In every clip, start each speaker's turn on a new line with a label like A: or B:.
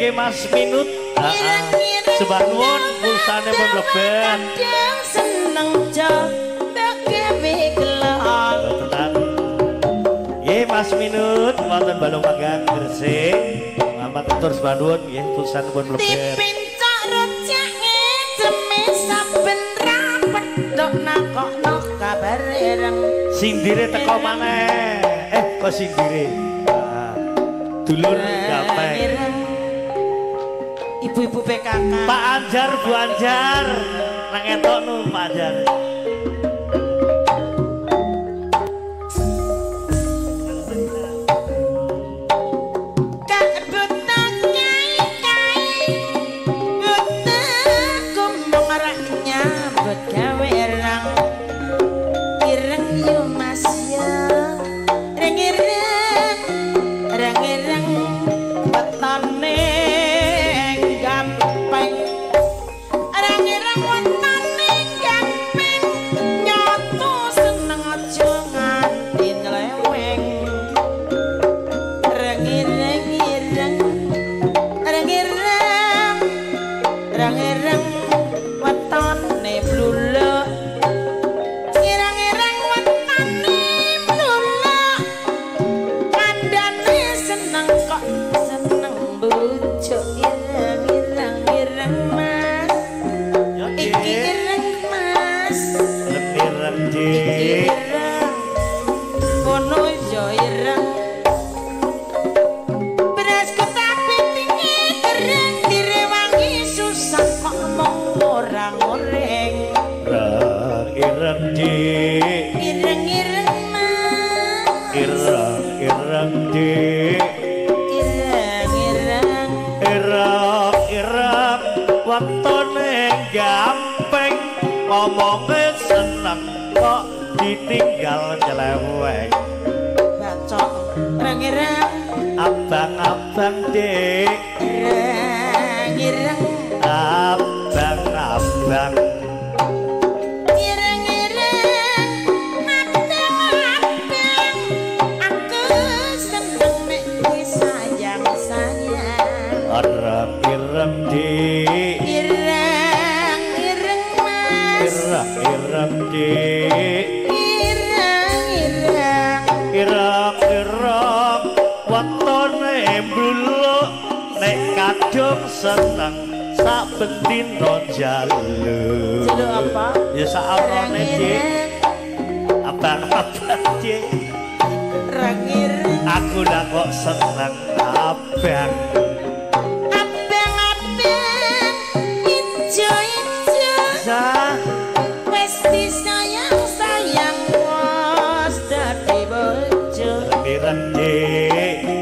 A: Kage Mas Minut Subah nuwun pulsane pun leben
B: seneng jog gawe kelon
A: nggih Mas Minut wonten Balung Magang Gresik Mamat tur subah nuwun nggih pulsane pun leben
B: dipincok recake ceme saben rapet dok nakokno kabar ireng
A: sindire teko maneh kok sindire dulur gampang
B: ibu-ibu PKK
A: Pak Anjar Bu Anjar nang etok nu Pak Anjar ngomongnya seneng kok ditinggal nyeleweng
B: bacok reng-reng
A: abang-abang dek
B: reng-reng
A: abang-abang irang-irang watone mbuluk nek kadung seneng sak bendina jaluk
B: apa
A: ya sak arone Dik abang-abang Dik
B: rangir
A: aku lah kok seneng abang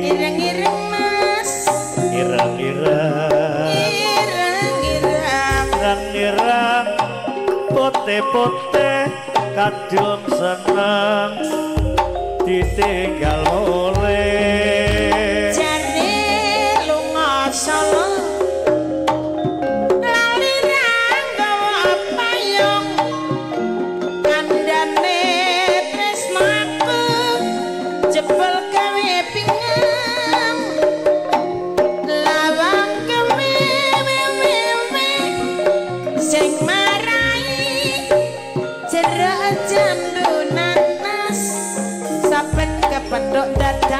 B: ireng-ireng mas
A: ireng-ireng pote-pote kadung seneng ditinggal oleh
B: jane lunga solo lali ranggawa payung kandhane tresnaku jebul gawe pinggang lawang kemewe sing marai jerak jandu nanas saben kepethuk dadah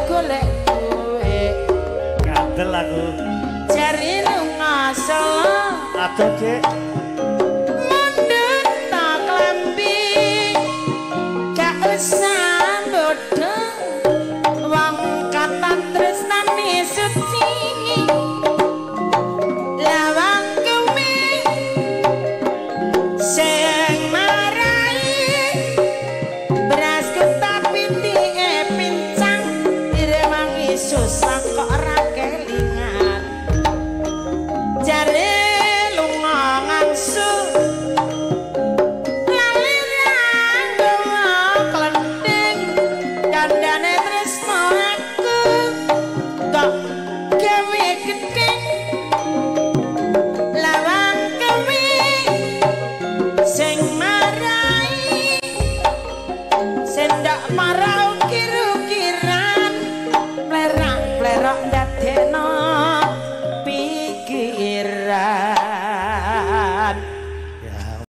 B: golek kowe
A: Kadel aku.
B: jari lunga selo
A: Aduh, Cek.
B: mundut tak klambi gak usah bodho wong katan tresnane sut